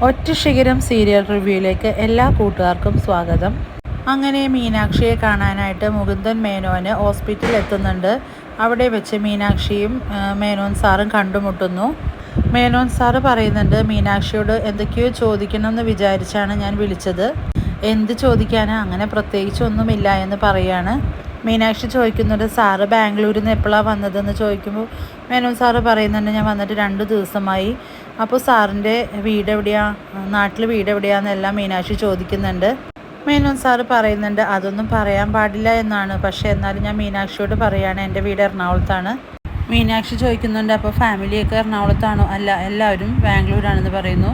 ഒറ്റ ശിഖരം സീരിയൽ റിവ്യൂയിലേക്ക് എല്ലാ കൂട്ടുകാർക്കും സ്വാഗതം. അങ്ങനെ മീനാക്ഷിയെ കാണാനായിട്ട് മുകുന്ദൻ മേനോന് ഹോസ്പിറ്റലിൽ എത്തുന്നുണ്ട്. അവിടെ വെച്ച് മീനാക്ഷിയും മേനോൻ സാറും കണ്ടുമുട്ടുന്നു. മേനോൻ സാറ് പറയുന്നുണ്ട്, മീനാക്ഷിയോട് എന്തൊക്കെയോ ചോദിക്കണമെന്ന് വിചാരിച്ചാണ് ഞാൻ വിളിച്ചത്. എന്ത് ചോദിക്കാനാ, അങ്ങനെ പ്രത്യേകിച്ചൊന്നുമില്ല എന്ന് പറയാണ്. മീനാക്ഷി ചോദിക്കുന്നുണ്ട്, സാറ് ബാംഗ്ലൂരിൽ നിന്ന് എപ്പോഴാണ് വന്നതെന്ന് ചോദിക്കുമ്പോൾ മേനോൻ സാറ് പറയുന്നുണ്ട്, ഞാൻ വന്നിട്ട് 2 ദിവസമായി. അപ്പോൾ സാറിൻ്റെ വീട് എവിടെയാണ്, നാട്ടിൽ വീട് എവിടെയാണെന്നെല്ലാം മീനാക്ഷി ചോദിക്കുന്നുണ്ട്. മേനോൻ സാറ് പറയുന്നുണ്ട്, അതൊന്നും പറയാൻ പാടില്ല എന്നാണ്. പക്ഷേ എന്നാലും ഞാൻ മീനാക്ഷിയോട് പറയുകയാണ്, എൻ്റെ വീട് എറണാകുളത്താണ്. മീനാക്ഷി ചോദിക്കുന്നുണ്ട്, അപ്പോൾ ഫാമിലിയൊക്കെ എറണാകുളത്താണോ? അല്ല, എല്ലാവരും ബാംഗ്ലൂരാണെന്ന് പറയുന്നു.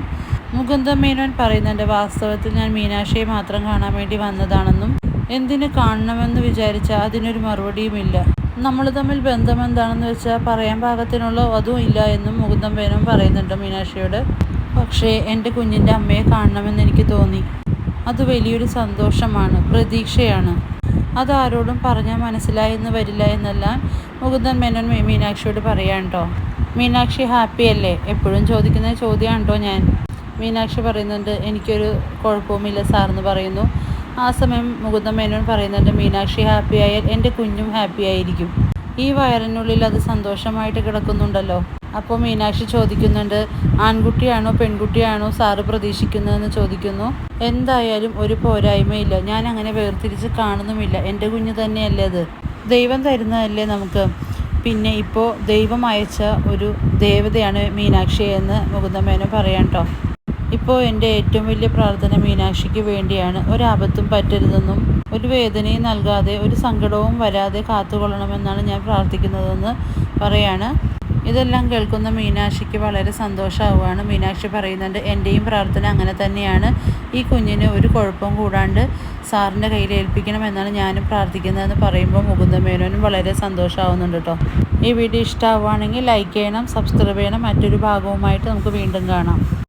മുകുന്ദൻ മേനോൻ പറയുന്നുണ്ട്, വാസ്തവത്തിൽ ഞാൻ മീനാക്ഷിയെ മാത്രം കാണാൻ വേണ്ടി വന്നതാണെന്നും എന്തിനു കാണണമെന്ന് വിചാരിച്ചാൽ അതിനൊരു മറുപടിയുമില്ല. നമ്മൾ തമ്മിൽ ബന്ധം എന്താണെന്ന് വെച്ചാൽ പറയാൻ പാകത്തിനുള്ള അതും ഇല്ല എന്നും മുകുന്ദൻ മേനോൻ പറയുന്നുണ്ട് മീനാക്ഷിയോട്. പക്ഷേ എൻ്റെ കുഞ്ഞിൻ്റെ അമ്മയെ കാണണമെന്ന് എനിക്ക് തോന്നി. അത് വലിയൊരു സന്തോഷമാണ്, പ്രതീക്ഷയാണ്. അതാരോടും പറഞ്ഞാൽ മനസ്സിലായെന്ന് വരില്ല എന്നെല്ലാം മുകുന്ദൻ മേനോൻ മീനാക്ഷിയോട് പറയാൻ കേട്ടോ. മീനാക്ഷി ഹാപ്പി അല്ലേ? എപ്പോഴും ചോദിക്കുന്ന ചോദ്യമാണ് കേട്ടോ ഞാൻ. മീനാക്ഷി പറയുന്നുണ്ട്, എനിക്കൊരു കുഴപ്പവുമില്ല സാറെന്ന് പറയുന്നു. ആ സമയം മുകുന്ദൻ മേനോൻ പറയുന്നുണ്ട്, മീനാക്ഷി ഹാപ്പി ആയാൽ എൻ്റെ കുഞ്ഞും ഹാപ്പി ആയിരിക്കും. ഈ വയറിനുള്ളിൽ അത് സന്തോഷമായിട്ട് കിടക്കുന്നുണ്ടല്ലോ. അപ്പോൾ മീനാക്ഷി ചോദിക്കുന്നുണ്ട്, ആൺകുട്ടിയാണോ പെൺകുട്ടിയാണോ സാറ് പ്രതീക്ഷിക്കുന്നതെന്ന് ചോദിക്കുന്നു. എന്തായാലും ഒരു പോരായ്മയില്ല, ഞാൻ അങ്ങനെ വേർതിരിച്ച് കാണുന്നുമില്ല. എൻ്റെ കുഞ്ഞ് തന്നെയല്ലേ അത്, ദൈവം തരുന്നതല്ലേ നമുക്ക്. പിന്നെ ഇപ്പോൾ ദൈവം അയച്ച ഒരു ദേവതയാണ് മീനാക്ഷി എന്ന് മുകുന്ദൻ മേനോൻ പറയാൻ കേട്ടോ. ഇപ്പോൾ എൻ്റെ ഏറ്റവും വലിയ പ്രാർത്ഥന മീനാക്ഷിക്ക് വേണ്ടിയാണ്. ഒരാപത്തും പറ്റരുതെന്നും ഒരു വേദനയും നൽകാതെ ഒരു സങ്കടവും വരാതെ കാത്തുകൊള്ളണമെന്നാണ് ഞാൻ പ്രാർത്ഥിക്കുന്നതെന്ന് പറയാണ്. ഇതെല്ലാം കേൾക്കുന്ന മീനാക്ഷിക്ക് വളരെ സന്തോഷമാവുകയാണ്. മീനാക്ഷി പറയുന്നുണ്ട്, എൻ്റെയും പ്രാർത്ഥന അങ്ങനെ തന്നെയാണ്. ഈ കുഞ്ഞിന് ഒരു കുഴപ്പവും കൂടാണ്ട് സാറിൻ്റെ കയ്യിൽ ഏൽപ്പിക്കണമെന്നാണ് ഞാനും പ്രാർത്ഥിക്കുന്നതെന്ന് പറയുമ്പോൾ മുകുന്ദൻ മേനോനും വളരെ സന്തോഷമാവുന്നുണ്ട് കേട്ടോ. ഈ വീഡിയോ ഇഷ്ടമാവുകയാണെങ്കിൽ ലൈക്ക് ചെയ്യണം, സബ്സ്ക്രൈബ് ചെയ്യണം. മറ്റൊരു ഭാഗവുമായിട്ട് നമുക്ക് വീണ്ടും കാണാം.